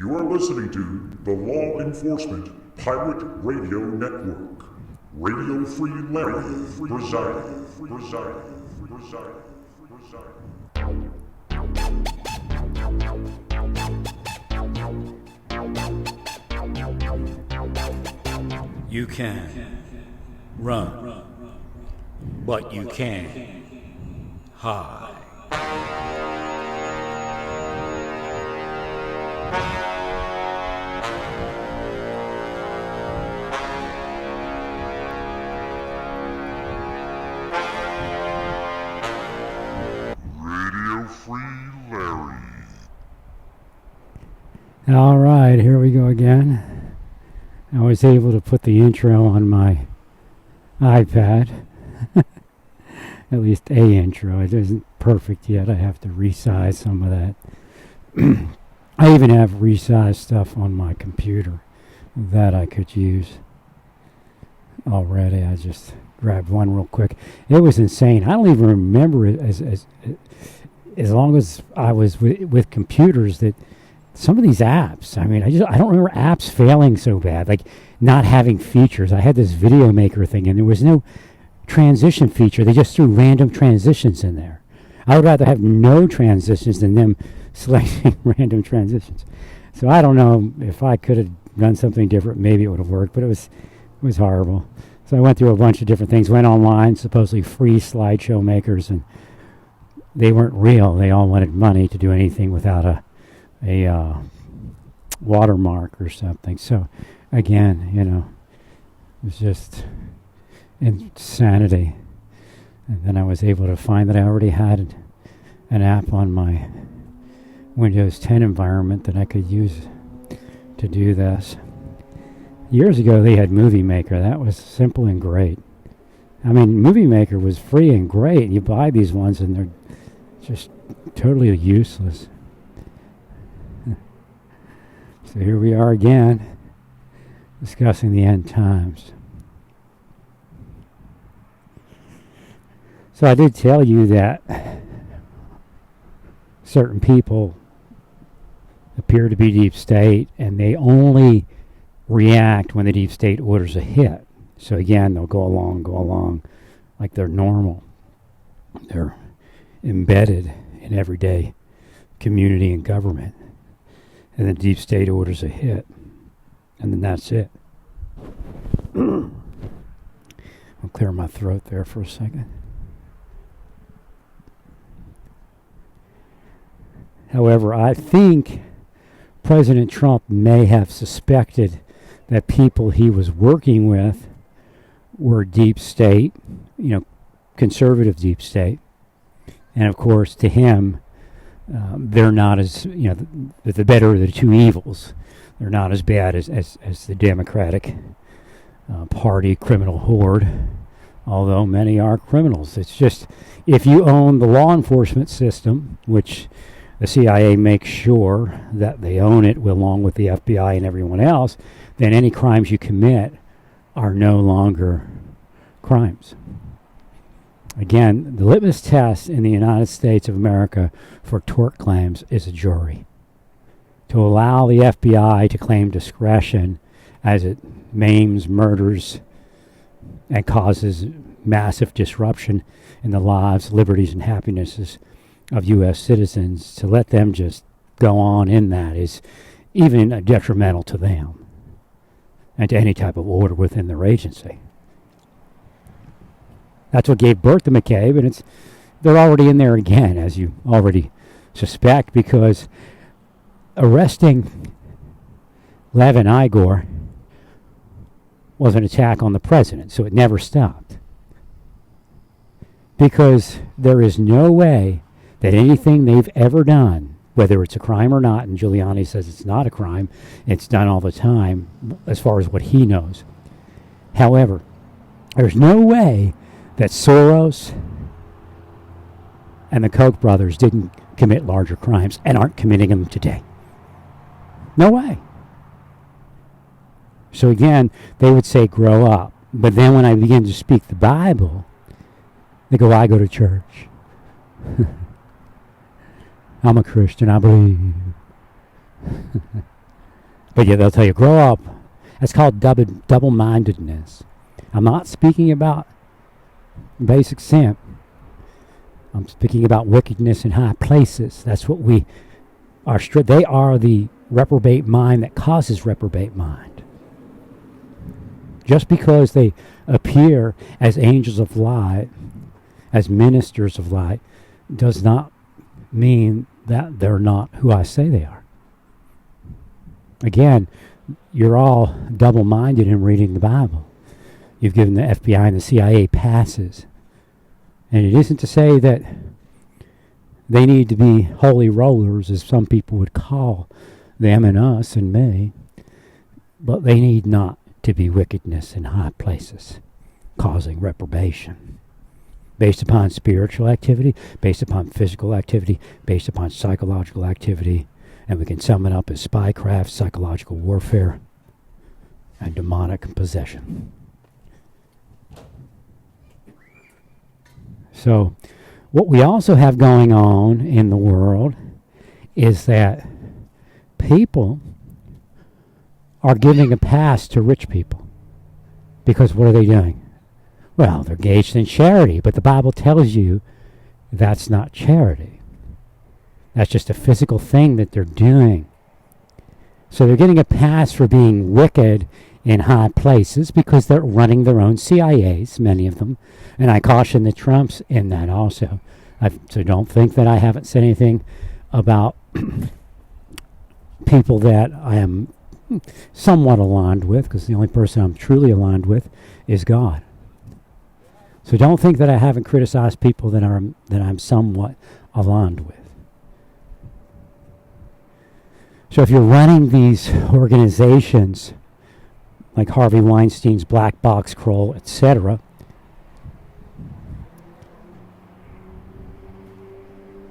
You are listening to the Law Enforcement Pirate Radio Network. Radio Free Larry residing. You can run, but you can't hide. Radio Free Larry. All right, here we go again. I was able to put the intro on my iPad. At least a intro. It isn't perfect yet. I have to resize some of that. I even have resized stuff on my computer that I could use already. I just grabbed one real quick. It was insane. I don't even remember it as long as I was with computers that some of these apps, I mean, I don't remember apps failing so bad, like not having features. I had this video maker thing and there was no transition feature. They just threw random transitions in there. I would rather have no transitions than them selecting random transitions. So I don't know if I could have done something different. Maybe it would have worked, but it was horrible. So I went through a bunch of different things, went online, supposedly free slideshow makers, and they weren't real. They all wanted money to do anything without a watermark or something. So again, it was just insanity. And then I was able to find that I already had an app on my Windows 10 environment that I could use to do this. Years ago they had Movie Maker. That was simple and great. I mean, Movie Maker was free and great. You buy these ones and they're just totally useless. So here we are again, discussing the end times. So I did tell you that certain people appear to be deep state, and they only react when the deep state orders a hit. So again, they'll go along like they're normal. They're embedded in everyday community and government. And the deep state orders a hit. And then that's it. I'll clear my throat there for a second. However, I think President Trump may have suspected that people he was working with were deep state, conservative deep state. And of course, to him, they're not as, the better of the two evils. They're not as bad as the Democratic Party criminal horde, although many are criminals. It's just, if you own the law enforcement system, which the CIA makes sure that they own it along with the FBI and everyone else, then any crimes you commit are no longer crimes. Again, the litmus test in the United States of America for tort claims is a jury. To allow the FBI to claim discretion as it maims, murders, and causes massive disruption in the lives, liberties, and happinesses of U.S. citizens, to let them just go on in that is even detrimental to them and to any type of order within their agency. That's what gave birth to McCabe, and they're already in there again, as you already suspect, because arresting Levin Igor was an attack on the president, so it never stopped. Because there is no way that anything they've ever done, whether it's a crime or not, and Giuliani says it's not a crime, it's done all the time, as far as what he knows. However, there's no way that Soros and the Koch brothers didn't commit larger crimes and aren't committing them today. No way. So again, they would say, grow up. But then when I begin to speak the Bible, they go, I go to church. I'm a Christian, I believe. But yeah, they'll tell you, grow up. That's called double-mindedness. I'm not speaking about basic sin. I'm speaking about wickedness in high places. That's what we are. They are the reprobate mind that causes reprobate mind. Just because they appear as angels of light, as ministers of light, does not mean that they're not who I say they are. Again, you're all double-minded in reading the Bible. You've given the FBI and the CIA passes. And it isn't to say that they need to be holy rollers, as some people would call them and us and me, but they need not to be wickedness in high places, causing reprobation. Based upon spiritual activity, based upon physical activity, based upon psychological activity, and we can sum it up as spycraft, psychological warfare, and demonic possession. So, what we also have going on in the world is that people are giving a pass to rich people. Because what are they doing? Well, they're engaged in charity, but the Bible tells you that's not charity. That's just a physical thing that they're doing. So they're getting a pass for being wicked in high places because they're running their own CIAs, many of them. And I caution the Trumps in that also. So don't think that I haven't said anything about people that I am somewhat aligned with, because the only person I'm truly aligned with is God. So don't think that I haven't criticized people that I'm somewhat aligned with. So if you're running these organizations like Harvey Weinstein's Black Box Kroll, etc.,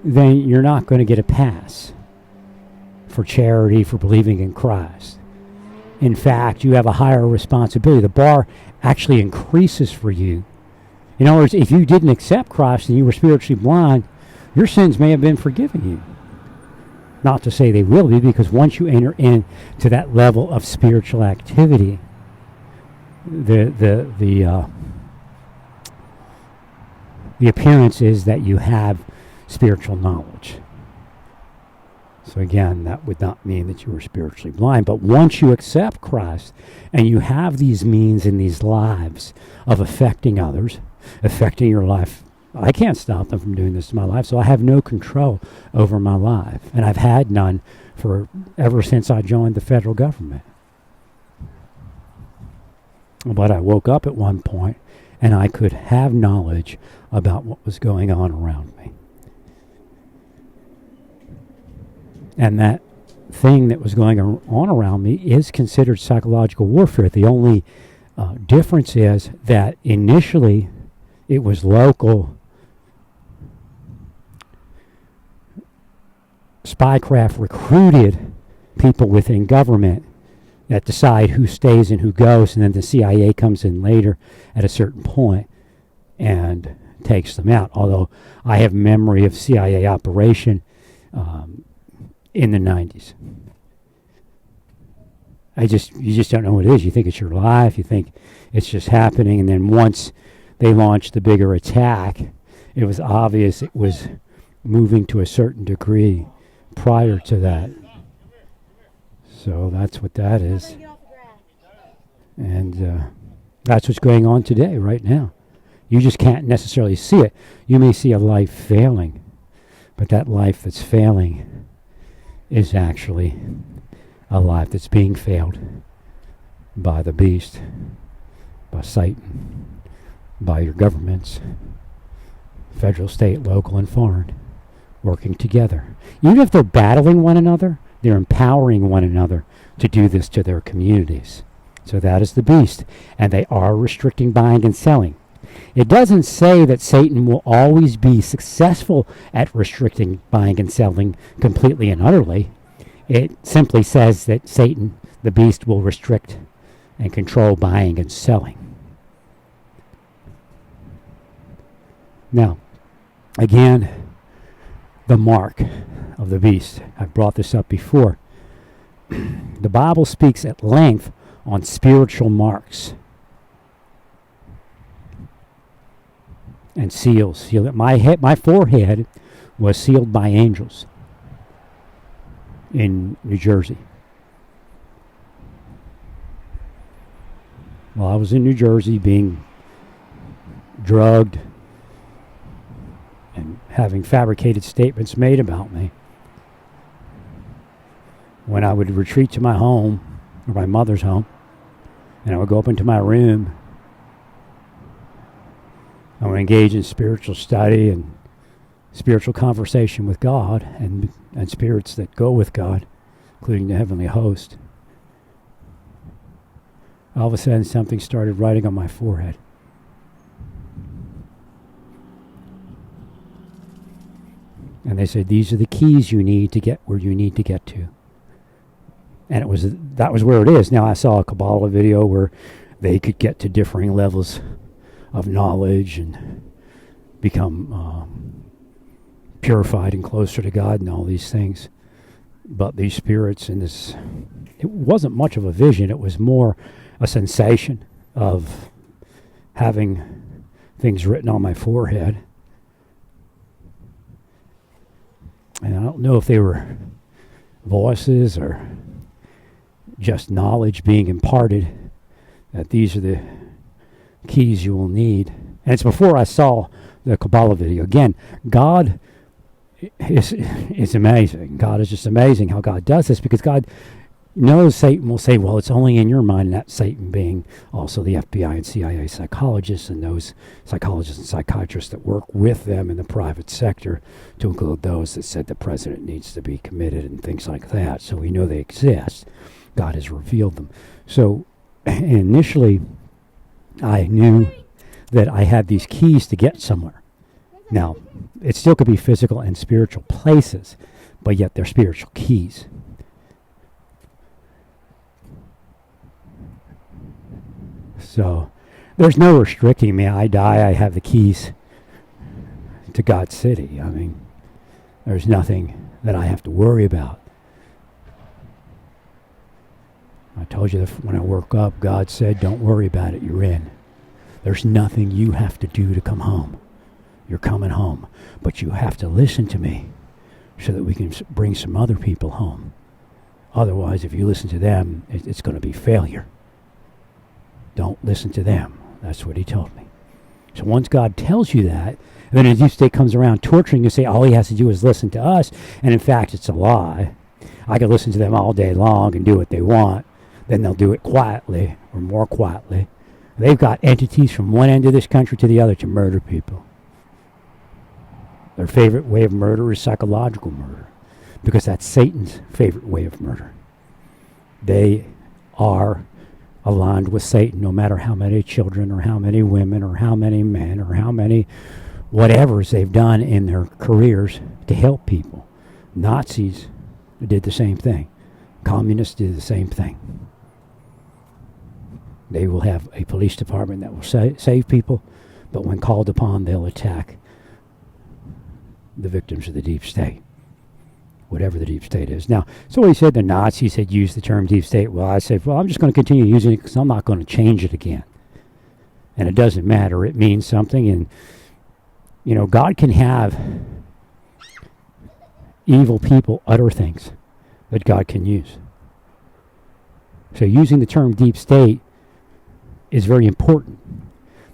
then you're not going to get a pass for charity, for believing in Christ. In fact, you have a higher responsibility. The bar actually increases for you. In other words, if you didn't accept Christ and you were spiritually blind, your sins may have been forgiven you. Not to say they will be, because once you enter into that level of spiritual activity, the appearance is that you have spiritual knowledge. So again, that would not mean that you were spiritually blind. But once you accept Christ and you have these means in these lives of affecting others, affecting your life, I can't stop them from doing this to my life, so I have no control over my life. And I've had none for ever since I joined the federal government. But I woke up at one point and I could have knowledge about what was going on around me. And that thing that was going on around me is considered psychological warfare. The only difference is that initially it was local spycraft recruited people within government that decide who stays and who goes, and then the CIA comes in later at a certain point and takes them out. Although I have memory of CIA operation in the 90s. You just don't know what it is. You think it's your life. You think it's just happening. And then once they launched the bigger attack, it was obvious it was moving to a certain degree prior to that. So that's what that is. And that's what's going on today, right now. You just can't necessarily see it. You may see a life failing, but that life that's failing is actually a life that's being failed by the beast, by Satan, by your governments, federal, state, local, and foreign, working together. Even if they're battling one another, they're empowering one another to do this to their communities. So that is the beast, and they are restricting buying and selling. It doesn't say that Satan will always be successful at restricting buying and selling completely and utterly. It simply says that Satan, the beast, will restrict and control buying and selling. Now, again, the mark of the beast. I've brought this up before. the Bible speaks at length on spiritual marks and seals. My forehead was sealed by angels in New Jersey. While I was in New Jersey being drugged and having fabricated statements made about me, when I would retreat to my home, or my mother's home, and I would go up into my room, I would engage in spiritual study and spiritual conversation with God and spirits that go with God, including the heavenly host. All of a sudden, something started writing on my forehead. And they said, these are the keys you need to get where you need to get to. And that was where it is. Now, I saw a Kabbalah video where they could get to differing levels of knowledge and become purified and closer to God and all these things. But these spirits and this, it wasn't much of a vision. It was more a sensation of having things written on my forehead. And I don't know if they were voices or just knowledge being imparted, that these are the keys you will need. And it's before I saw the Kabbalah video. Again, God is amazing. God is just amazing how God does this, because God knows Satan will say, well, it's only in your mind, and that Satan being also the FBI and CIA psychologists and those psychologists and psychiatrists that work with them in the private sector, to include those that said the president needs to be committed and things like that. So we know they exist. God has revealed them. So initially, I knew that I had these keys to get somewhere. Now, it still could be physical and spiritual places, but yet they're spiritual keys. So there's no restricting me. I die, I have the keys to God's city. I mean, there's nothing that I have to worry about. I told you that when I woke up, God said, don't worry about it, you're in. There's nothing you have to do to come home. You're coming home. But you have to listen to me so that we can bring some other people home. Otherwise, if you listen to them, it's going to be failure. Don't listen to them. That's what he told me. So once God tells you that, and then the deep state comes around torturing you, say all he has to do is listen to us, and in fact it's a lie. I could listen to them all day long and do what they want. Then they'll do it quietly, or more quietly. They've got entities from one end of this country to the other to murder people. Their favorite way of murder is psychological murder, because that's Satan's favorite way of murder. They are aligned with Satan, no matter how many children or how many women or how many men or how many whatevers they've done in their careers to help people. Nazis did the same thing. Communists did the same thing. They will have a police department that will save people, but when called upon, they'll attack the victims of the deep state, whatever the deep state is. Now, so he said the Nazis had used the term deep state. Well, I said, well, I'm just going to continue using it because I'm not going to change it again. And it doesn't matter. It means something. And, you know, God can have evil people utter things that God can use. So using the term deep state is very important,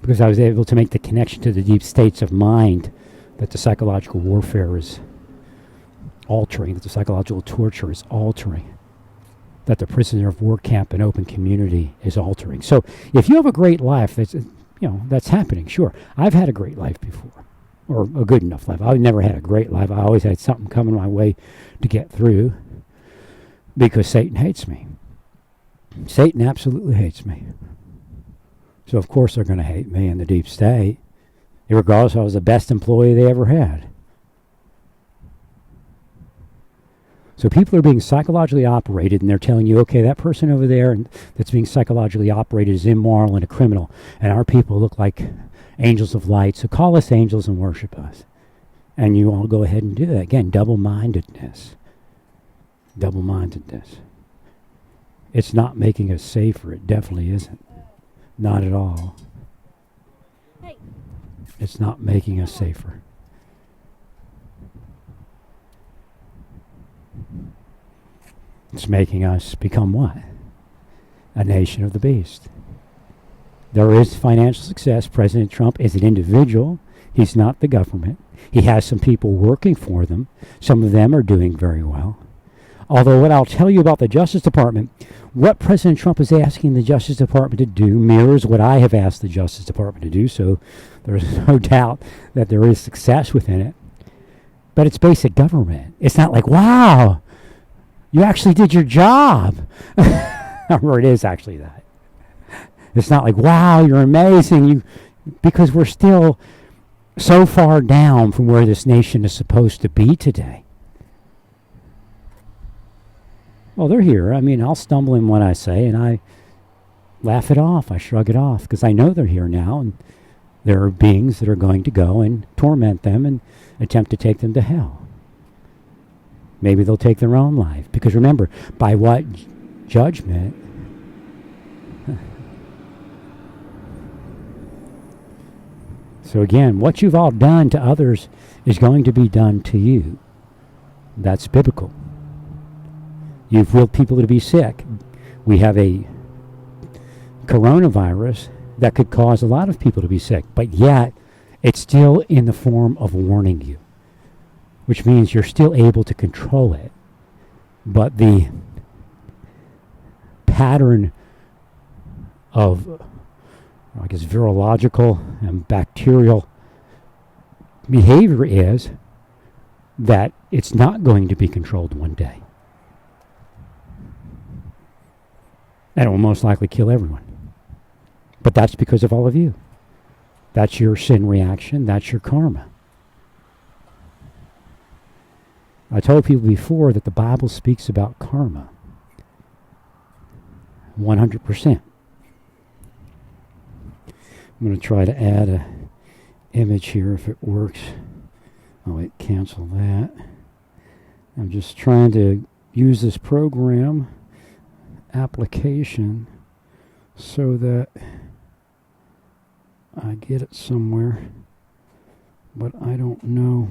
because I was able to make the connection to the deep states of mind that the psychological warfare is altering, that the psychological torture is altering, that the prisoner of war camp and open community is altering. So if you have a great life, that's happening. Sure, I've had a great life before, or a good enough life. I've never had a great life. I always had something coming my way to get through, because Satan hates me. Satan absolutely hates me. So of course they're going to hate me in the deep state, regardless if I was the best employee they ever had. So people are being psychologically operated, and they're telling you, okay, that person over there that's being psychologically operated is immoral and a criminal, and our people look like angels of light, so call us angels and worship us. And you all go ahead and do that. Again, double-mindedness. Double-mindedness. It's not making us safer. It definitely isn't. Not at all. It's not making us safer. It's making us become what? A nation of the beast. There is financial success. President Trump is an individual. He's not the government. He has some people working for them. Some of them are doing very well. Although what I'll tell you about the Justice Department, what President Trump is asking the Justice Department to do mirrors what I have asked the Justice Department to do, so there's no doubt that there is success within it. But it's basic government. It's not like, wow, you actually did your job. Or it is actually that. It's not like, wow, you're amazing. Because we're still so far down from where this nation is supposed to be today. Well, they're here. I mean, I'll stumble in what I say, and I laugh it off. I shrug it off, because I know they're here now, and there are beings that are going to go and torment them and attempt to take them to hell. Maybe they'll take their own life. Because remember, by what judgment? So again, what you've all done to others is going to be done to you. That's biblical. You've willed people to be sick. We have a coronavirus that could cause a lot of people to be sick, but yet it's still in the form of warning you, which means you're still able to control it. But the pattern of, I guess, virological and bacterial behavior is that it's not going to be controlled one day. And it will most likely kill everyone. But that's because of all of you. That's your sin reaction. That's your karma. I told people before that the Bible speaks about karma. 100%. I'm going to try to add an image here if it works. Oh wait, cancel that. I'm just trying to use this program application so that I get it somewhere, but I don't know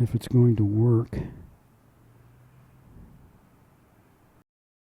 if it's going to work.